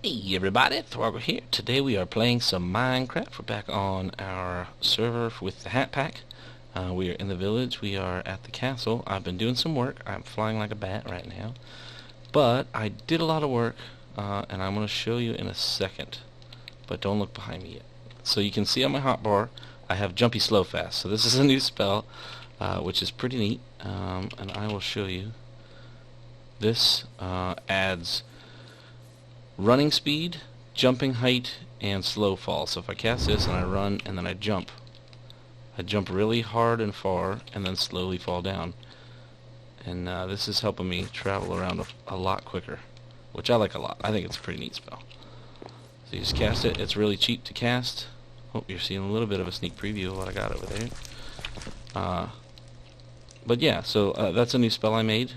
Hey everybody, Thwargle here. Today we are playing some Minecraft. We're back on our server with the Hatpack. We are in the village. We are at the castle. I've been doing some work. I'm flying like a bat right now. But I did a lot of work, and I'm going to show you in a second. But don't look behind me yet. So you can see on my hotbar, I have Jumpy Slow Fast. So this is a new spell, which is pretty neat. And I will show you. This adds running speed, jumping height, and slow fall. So if I cast this and I run and then I jump really hard and far and then slowly fall down. And this is helping me travel around a lot quicker, which I like a lot. I think it's a pretty neat spell. So you just cast it. It's really cheap to cast. Oh, you're seeing a little bit of a sneak preview of what I got over there. But yeah, so that's a new spell I made,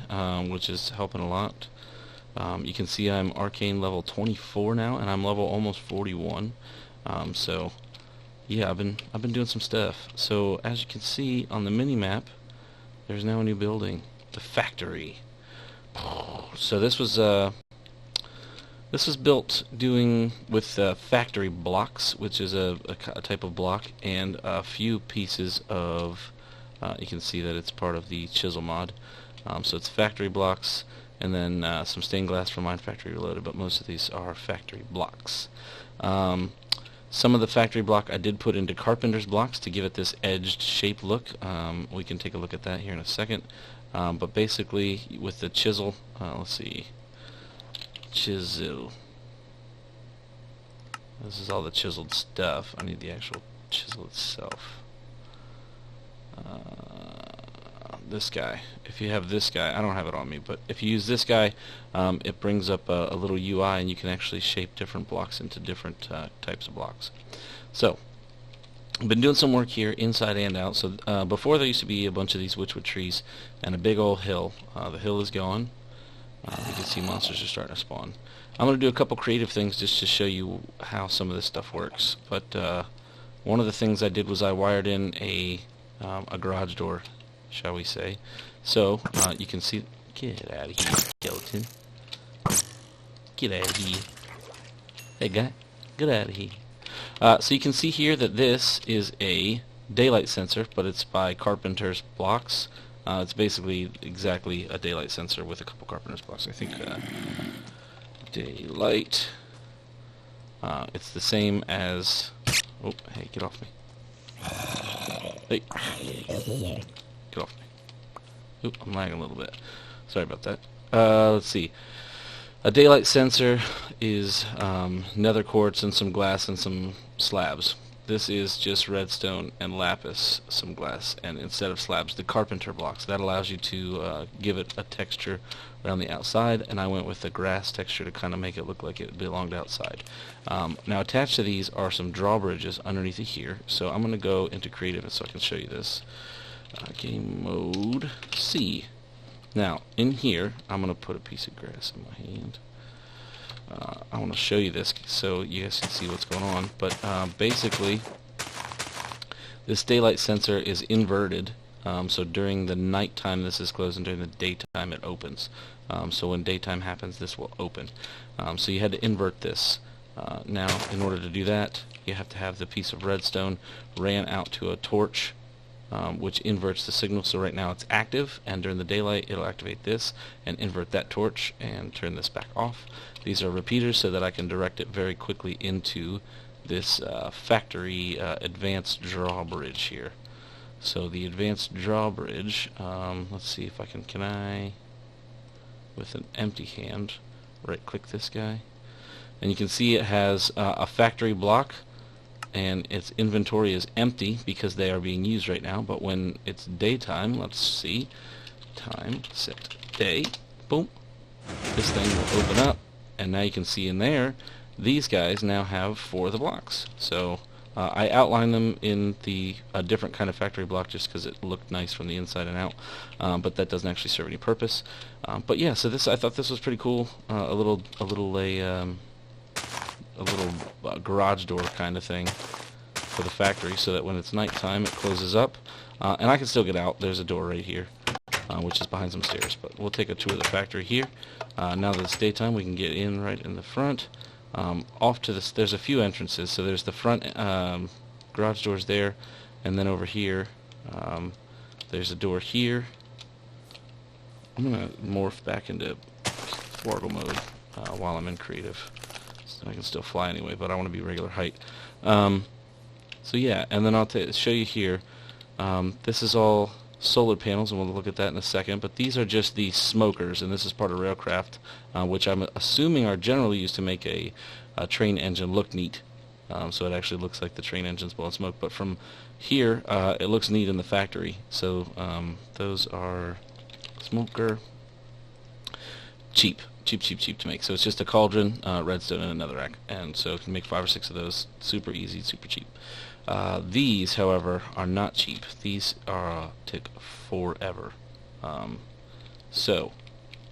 which is helping a lot. You can see I'm arcane level 24 now, and I'm level almost 41. So yeah, I've been doing some stuff. So as you can see on the mini map, there's now a new building, the factory. So this was built with factory blocks, which is a type of block, and a few pieces of. You can see that it's part of the chisel mod. So it's factory blocks. And then some stained glass from Mine Factory Reloaded, but most of these are factory blocks. Some of the factory block I did put into carpenter's blocks to give it this edged shape look. We can take a look at that here in a second. But basically, with the chisel, let's see, chisel. This is all the chiseled stuff. I need the actual chisel itself. This guy. If you have this guy, I don't have it on me, but if you use this guy, it brings up a little UI, and you can actually shape different blocks into different types of blocks. So, I've been doing some work here, inside and out. So before there used to be a bunch of these witchwood trees and a big old hill. The hill is gone. You can see monsters are starting to spawn. I'm going to do a couple creative things just to show you how some of this stuff works. But one of the things I did was I wired in a garage door, shall we say. So, you can see... Get out of here, skeleton. Get out of here. Hey, guy. Get out of here. So you can see here that this is a daylight sensor, but it's by Carpenter's blocks. It's basically exactly a daylight sensor with a couple Carpenter's blocks. I think daylight. It's the same as... Oh, hey, get off me. Hey. Get off me. Oop, I'm lagging a little bit. Sorry about that. Let's see. A daylight sensor is nether quartz and some glass and some slabs. This is just redstone and lapis, some glass, and instead of slabs, the carpenter blocks. That allows you to give it a texture around the outside, and I went with the grass texture to kind of make it look like it belonged outside. Now attached to these are some drawbridges underneath it here, so I'm going to go into creative so I can show you this. Game mode C. Now, in here, I'm going to put a piece of grass in my hand. I want to show you this so you guys can see what's going on. But basically, this daylight sensor is inverted. So during the nighttime, this is closed, and during the daytime, it opens. So when daytime happens, this will open. So you had to invert this. Now, in order to do that, you have to have the piece of redstone ran out to a torch, which inverts the signal. So right now it's active, and during the daylight it'll activate this and invert that torch and turn this back off. These are repeaters so that I can direct it very quickly into this factory advanced drawbridge here. So the advanced drawbridge, let's see if I can I, with an empty hand, right click this guy, and you can see it has a factory block, and its inventory is empty because they are being used right now. But when it's daytime, let's see, time, set, day, boom, this thing will open up, and now you can see in there, these guys now have 4 of the blocks. So I outlined them in a different kind of factory block just because it looked nice from the inside and out, but that doesn't actually serve any purpose. But yeah, so I thought this was pretty cool. A little garage door kind of thing for the factory, so that when it's nighttime it closes up, and I can still get out. There's a door right here, which is behind some stairs, but we'll take a tour of the factory here. Now that it's daytime, we can get in right in the front. Off to this, there's a few entrances. So there's the front garage doors there, and then over here, there's a door here. I'm gonna morph back into Thwargle mode while I'm in creative. So I can still fly anyway, but I want to be regular height. So yeah, and then I'll show you here. This is all solar panels, and we'll look at that in a second, but these are just the smokers, and this is part of Railcraft, which I'm assuming are generally used to make a train engine look neat. So it actually looks like the train engine's blowing smoke, but from here it looks neat in the factory. So those are smoker. Cheap to make. So it's just a cauldron, redstone, and another rack, and so it can make 5 or 6 of those. Super easy, super cheap. These, however, are not cheap. These take forever. So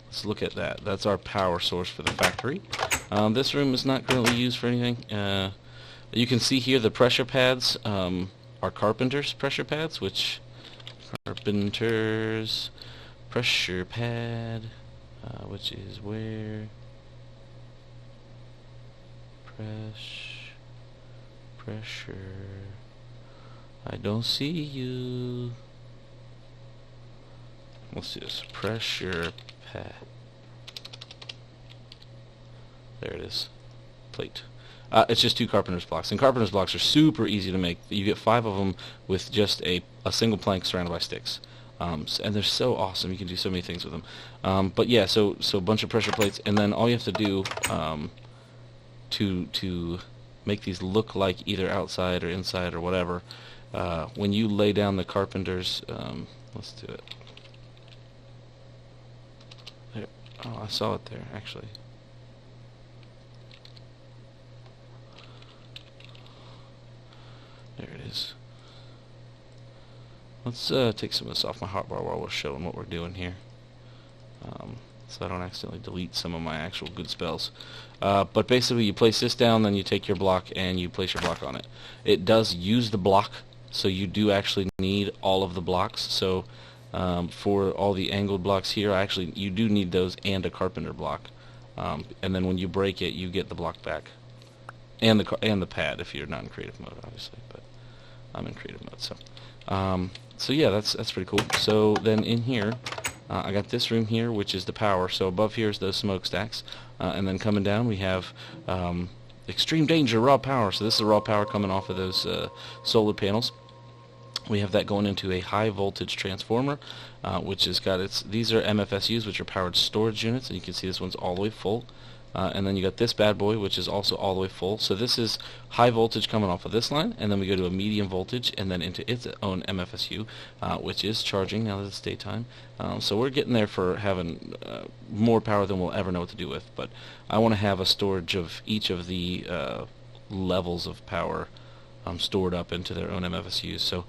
let's look at that. That's our power source for the factory. This room is not currently used for anything. You can see here the pressure pads are carpenter's pressure pads, which carpenter's pressure pad, which is where pressure. I don't see you. Let's see this. Pressure pad. There it is. Plate. It's just 2 carpenter's blocks, and carpenter's blocks are super easy to make. You get 5 of them with just a single plank surrounded by sticks. And they're so awesome. You can do so many things with them. But yeah, so a bunch of pressure plates, and then all you have to do to make these look like either outside or inside or whatever, when you lay down the carpenter's, let's do it. There. Oh, I saw it there actually. There it is. Let's take some of this off my hotbar while we're showing what we're doing here, so I don't accidentally delete some of my actual good spells. But basically you place this down, then you take your block and you place your block on it. It does use the block, so you do actually need all of the blocks. So for all the angled blocks here, you do need those and a carpenter block. And then when you break it, you get the block back, and the pad if you're not in creative mode, obviously. But I'm in creative mode, so. So yeah, that's pretty cool. So then in here, I got this room here, which is the power. So above here is those smokestacks, and then coming down we have extreme danger, raw power. So this is raw power coming off of those solar panels. We have that going into a high voltage transformer, which has got these are MFSUs, which are powered storage units, and you can see this one's all the way full. And then you got this bad boy, which is also all the way full. So this is high voltage coming off of this line, and then we go to a medium voltage, and then into its own MFSU, which is charging now that it's daytime. So we're getting there for having more power than we'll ever know what to do with. But I want to have a storage of each of the levels of power stored up into their own MFSUs. So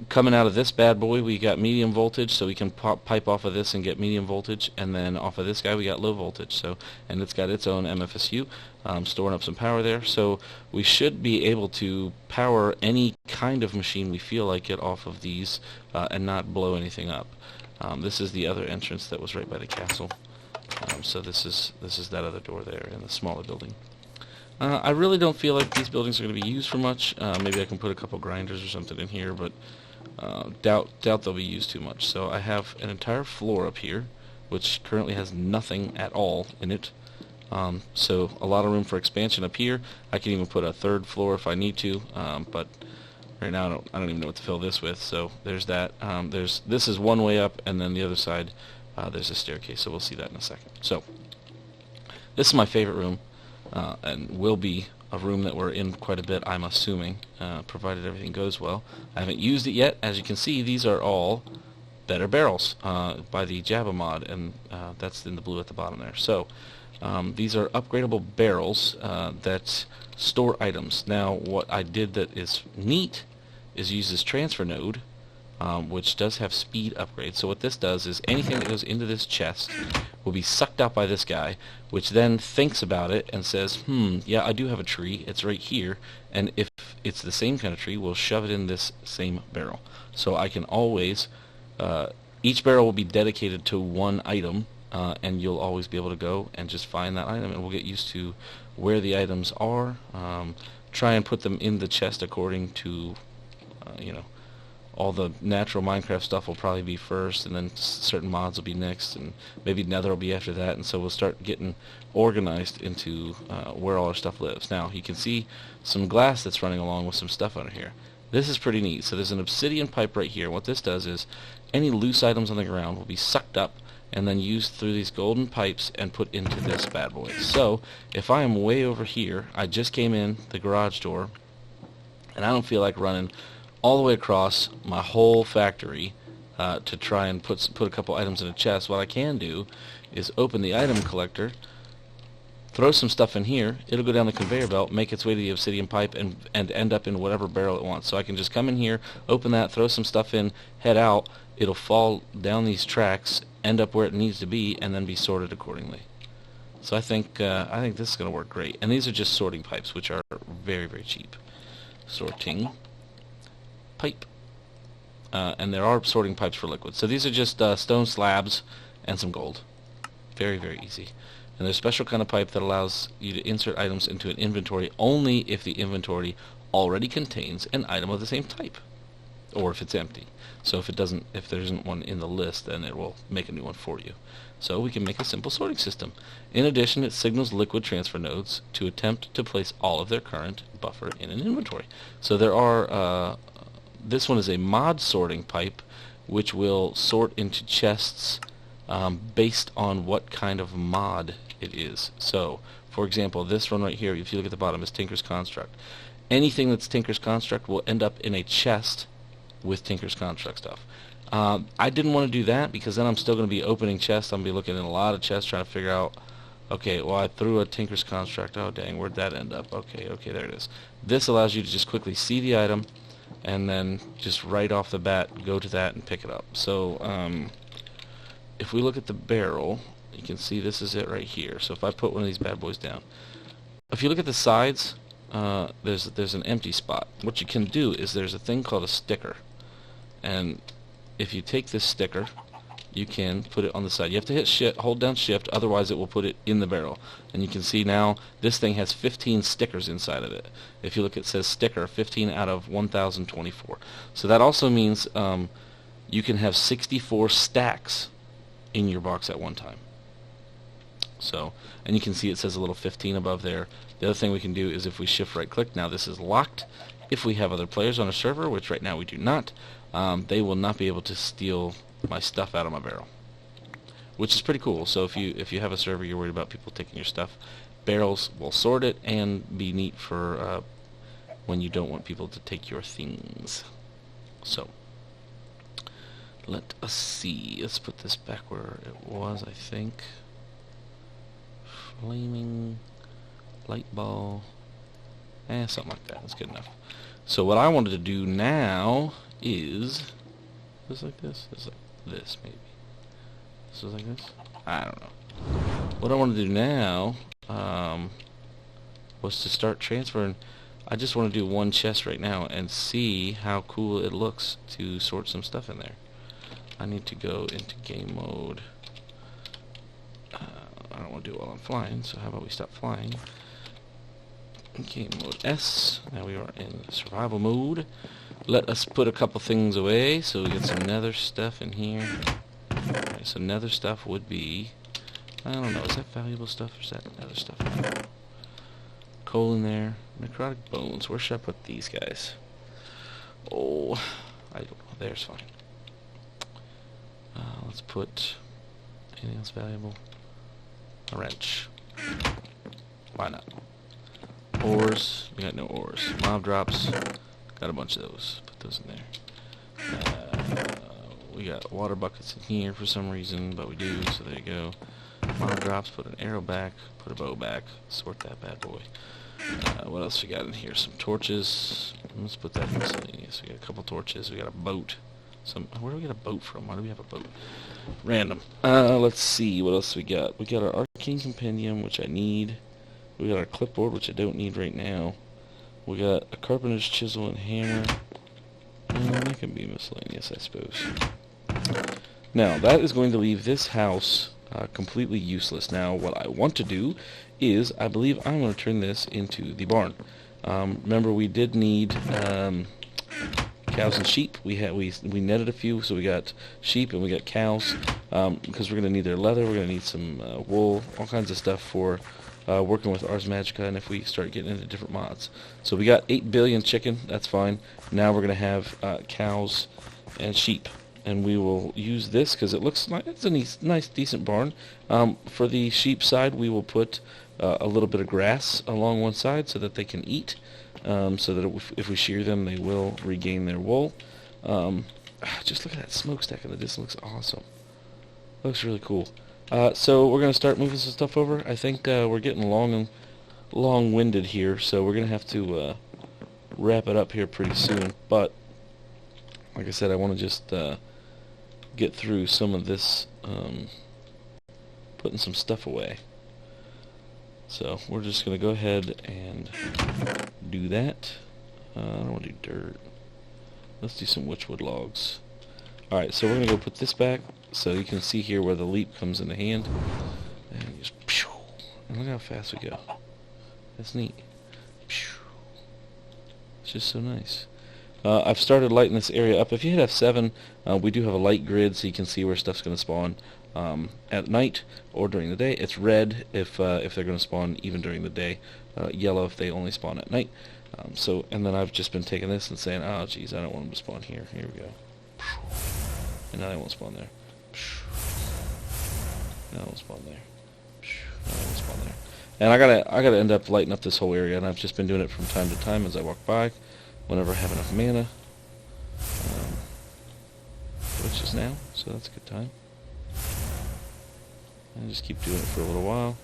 coming out of this bad boy, we got medium voltage, so we can pipe off of this and get medium voltage, and then off of this guy we got low voltage. So, and it's got its own MFSU, storing up some power there. So we should be able to power any kind of machine we feel like it off of these, and not blow anything up. This is the other entrance that was right by the castle. So this is that other door there in the smaller building. I really don't feel like these buildings are going to be used for much. Maybe I can put a couple grinders or something in here, but doubt they'll be used too much. So I have an entire floor up here, which currently has nothing at all in it. So a lot of room for expansion up here. I can even put a 3rd floor if I need to, but right now I don't even know what to fill this with. So there's that. This is one way up, and then the other side there's a staircase. So we'll see that in a second. So this is my favorite room, and will be a room that we're in quite a bit, I'm assuming, provided everything goes well. I haven't used it yet. As you can see, these are all better barrels by the Jabba mod, and that's in the blue at the bottom there. So these are upgradable barrels that store items. Now what I did that is neat is use this transfer node, which does have speed upgrades. So what this does is anything that goes into this chest will be sucked out by this guy, which then thinks about it and says, yeah, I do have a tree, it's right here, and if it's the same kind of tree, we'll shove it in this same barrel. So I can always, each barrel will be dedicated to one item, and you'll always be able to go and just find that item, and we'll get used to where the items are. Try and put them in the chest according to, you know, all the natural Minecraft stuff will probably be first, and then certain mods will be next, and maybe Nether will be after that, and so we'll start getting organized into where all our stuff lives. Now, you can see some glass that's running along with some stuff under here. This is pretty neat. So there's an obsidian pipe right here. What this does is any loose items on the ground will be sucked up and then used through these golden pipes and put into this bad boy. So if I am way over here, I just came in the garage door, and I don't feel like running all the way across my whole factory to try and put a couple items in a chest. What I can do is open the item collector, throw some stuff in here, it'll go down the conveyor belt, make its way to the obsidian pipe, and end up in whatever barrel it wants. So I can just come in here, open that, throw some stuff in, head out, it'll fall down these tracks, end up where it needs to be, and then be sorted accordingly. So I think this is going to work great. And these are just sorting pipes, which are very, very cheap. Sorting pipe. And there are sorting pipes for liquid. So these are just stone slabs and some gold. Very, very easy. And there's a special kind of pipe that allows you to insert items into an inventory only if the inventory already contains an item of the same type, or if it's empty. So if there isn't one in the list, then it will make a new one for you. So we can make a simple sorting system. In addition, it signals liquid transfer nodes to attempt to place all of their current buffer in an inventory. So there are this one is a mod sorting pipe, which will sort into chests based on what kind of mod it is. So, for example, this one right here, if you look at the bottom, is Tinker's Construct. Anything that's Tinker's Construct will end up in a chest with Tinker's Construct stuff. I didn't want to do that because then I'm still going to be opening chests. I'm going to be looking in a lot of chests trying to figure out, okay, well, I threw a Tinker's Construct. Oh, dang, where'd that end up? Okay, there it is. This allows you to just quickly see the item and then just right off the bat go to that and pick it up. So if we look at the barrel, you can see this is it right here. So if I put one of these bad boys down, if you look at the sides, there's an empty spot. What you can do is there's a thing called a sticker, and if you take this sticker, you can put it on the side. You have to hold down shift, otherwise it will put it in the barrel. And you can see now this thing has 15 stickers inside of it. If you look, it says sticker 15 out of 1024. So that also means you can have 64 stacks in your box at one time. So, and you can see it says a little 15 above there. The other thing we can do is if we shift right click, now this is locked. If we have other players on a server, which right now we do not, they will not be able to steal my stuff out of my barrel, which is pretty cool. So if you have a server you're worried about people taking your stuff, barrels will sort it and be neat for when you don't want people to take your things. So let us see. Let's put this back where it was, I think. Flaming light ball. Something like that. That's good enough. So what I wanted to do now is this like this? This like this, maybe. This is like this? I don't know. What I want to do now was to start transferring. I just want to do one chest right now and see how cool it looks to sort some stuff in there. I need to go into game mode. I don't want to do it while I'm flying, so how about we stop flying? Game mode S. Now we are in survival mode. Let us put a couple things away. So we get some nether stuff in here. Alright, so nether stuff would be, I don't know, is that valuable stuff or is that nether stuff? Coal in there. Necrotic bones. Where should I put these guys? Oh, I don't know. There's fine. Let's put anything else valuable? A wrench. Why not? Ores. We got no ores. Mob drops. Got a bunch of those. Put those in there. We got water buckets in here for some reason, but we do, so there you go. Mob drops. Put an arrow back. Put a bow back. Sort that bad boy. What else we got in here? Some torches. Let's put that in miscellaneous. We got a couple torches. We got a boat. Where do we get a boat from? Why do we have a boat? Random. Let's see. What else we got? We got our arcane compendium, which I need. We got our clipboard, which I don't need right now. We got a carpenter's chisel and hammer. That can be miscellaneous, I suppose. Now, that is going to leave this house completely useless. Now, what I want to do is, I believe I'm going to turn this into the barn. Remember, we did need cows and sheep. We netted a few, so we got sheep and we got cows, because we're going to need their leather. We're going to need some wool, all kinds of stuff for working with Ars Magica, and if we start getting into different mods. So we got 8 billion chicken. That's fine. Now we're going to have cows and sheep, and we will use this because it looks like it's a nice, decent barn. For the sheep side, we will put a little bit of grass along one side so that they can eat, so that if we shear them, they will regain their wool. Just look at that smokestack in the distance. Looks awesome. Looks really cool. So we're going to start moving some stuff over. I think we're getting long-winded here, so we're going to have to wrap it up here pretty soon. But like I said, I want to just get through some of this, putting some stuff away. So we're just going to go ahead and do that. I don't want to do dirt. Let's do some witchwood logs. Alright, so we're going to go put this back so you can see here where the leap comes in the hand. And just, and look how fast we go. That's neat. It's just so nice. I've started lighting this area up. If you hit F7, we do have a light grid so you can see where stuff's going to spawn at night or during the day. It's red if they're going to spawn even during the day. Yellow if they only spawn at night. And then I've just been taking this and saying, oh geez, I don't want them to spawn here. Here we go. And now they won't spawn there. Now they won't spawn there. Now they won't spawn there. And I gotta end up lighting up this whole area, and I've just been doing it from time to time as I walk by, whenever I have enough mana. Which is now, so that's a good time. And just keep doing it for a little while.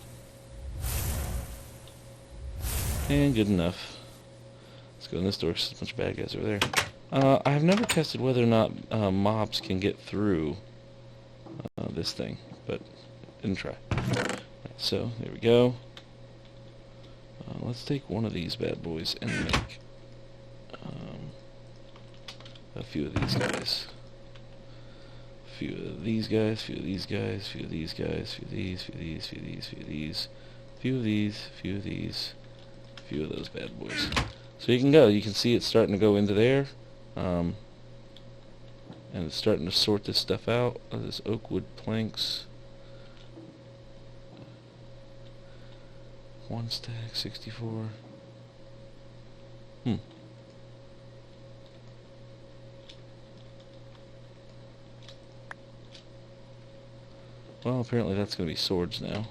And good enough. Let's go in this door, because there's a bunch of bad guys over there. I have never tested whether or not mobs can get through this thing, but didn't try. Right, so, there we go. Let's take one of these bad boys and make a few of these guys. A few of these guys, few of these guys, few of these guys, few of these, few of these, few of these, few of these, few of these, few of these, few of those bad boys. So you can go. You can see it's starting to go into there. And it's starting to sort this stuff out. This oak wood planks. 1 stack, 64. Well, apparently that's going to be swords now.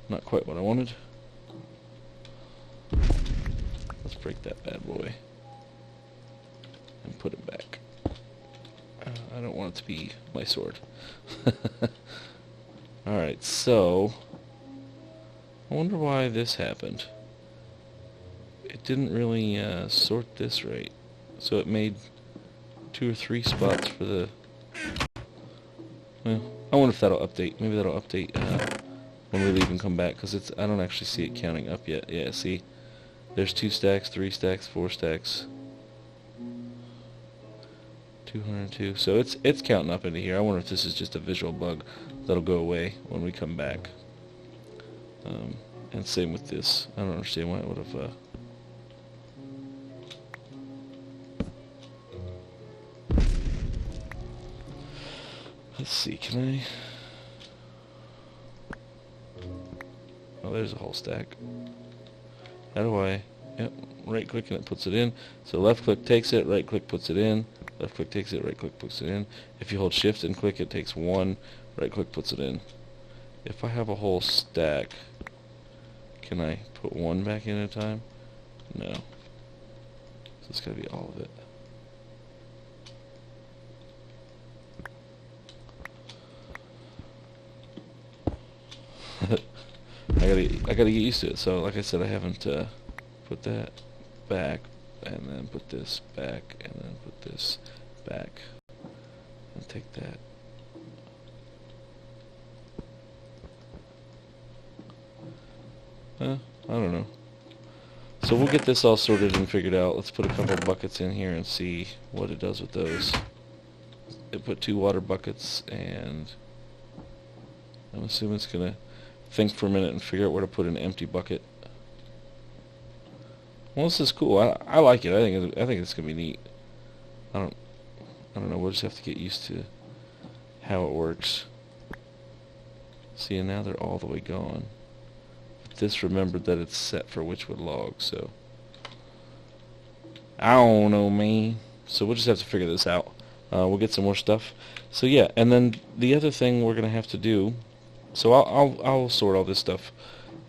Not quite what I wanted. Let's break that bad boy and put it back. I don't want it to be my sword. Alright, so I wonder why this happened. It didn't really sort this right. So it made 2 or 3 spots for the... Well, I wonder if that'll update. Maybe that'll update when we leave and come back, because it's, I don't actually see it counting up yet. Yeah, see? There's 2 stacks, 3 stacks, 4 stacks. 202. So it's counting up into here. I wonder if this is just a visual bug that'll go away when we come back. And same with this. I don't understand why it would have... Let's see, can I... Oh, there's a whole stack. How do I... Yep, right click and it puts it in. So left click takes it, right click puts it in. Left click takes it, right click puts it in. If you hold shift and click, it takes 1, right click puts it in. If I have a whole stack, can I put 1 back in at a time? No. So it's gotta be all of it. I gotta get used to it. So like I said, I haven't put that back, and then put this back, and then put this back, and take that. I don't know. So we'll get this all sorted and figured out. Let's put a couple buckets in here and see what it does with those. It put 2 water buckets, and I'm assuming it's gonna think for a minute and figure out where to put an empty bucket. Well, this is cool. I like it. I think it's gonna be neat. I don't know. We'll just have to get used to how it works. See, and now they're all the way gone. But this remembered that it's set for witchwood logs, so I don't know, man. So we'll just have to figure this out. We'll get some more stuff. So yeah, and then the other thing we're gonna have to do. So I'll sort all this stuff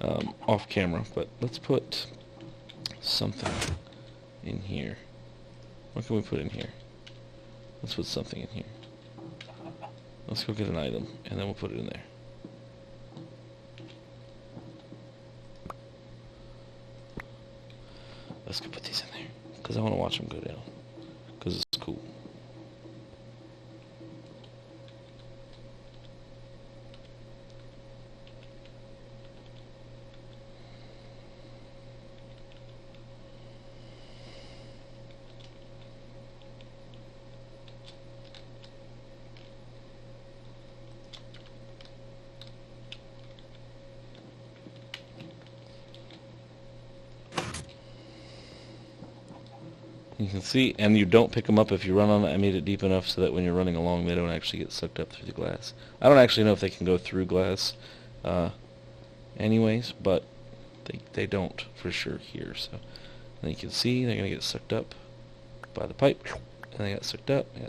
off camera, but let's put something in here. What can we put in here? Let's put something in here. Let's go get an item, and then we'll put it in there. Let's go put these in there, because I want to watch them go down, because it's cool. You can see, and you don't pick them up if you run on it. I made it deep enough so that when you're running along, they don't actually get sucked up through the glass. I don't actually know if they can go through glass anyways, but they don't for sure here. So and you can see they're going to get sucked up by the pipe, and they got sucked up, And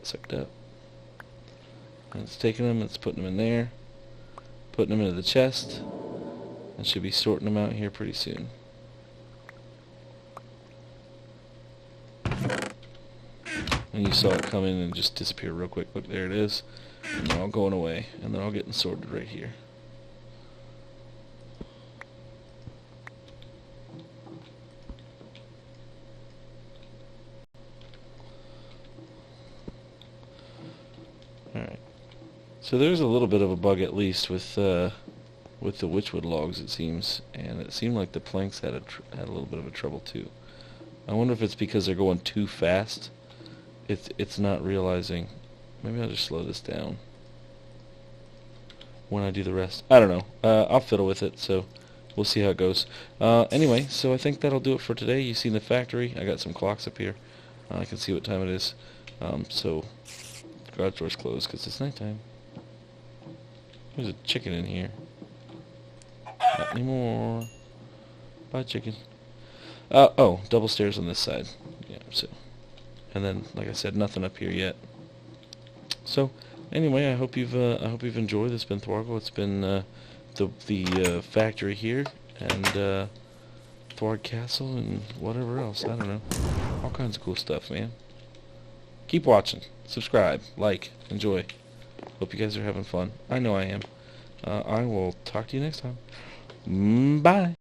it's taking them, it's putting them in there, putting them into the chest, and should be sorting them out here pretty soon. And you saw it come in and just disappear real quick. Look, there it is. And they're all going away. And they're all getting sorted right here. Alright. So there's a little bit of a bug at least with the witchwood logs, it seems. And it seemed like the planks had a little bit of a trouble too. I wonder if it's because they're going too fast. It's not realizing. Maybe I'll just slow this down when I do the rest. I don't know. I'll fiddle with it, so we'll see how it goes. Anyway, so I think that'll do it for today. You've seen the factory. I got some clocks up here. I can see what time it is. So the garage door's closed because it's nighttime. There's a chicken in here. Not anymore. Bye, chicken. Oh, double stairs on this side. Yeah, so. And then, like I said, nothing up here yet. So, anyway, I hope you've enjoyed. It's been Thwargle. It's been the factory here, and Thwarg Castle, and whatever else. I don't know. All kinds of cool stuff, man. Keep watching. Subscribe. Like. Enjoy. Hope you guys are having fun. I know I am. I will talk to you next time. Bye.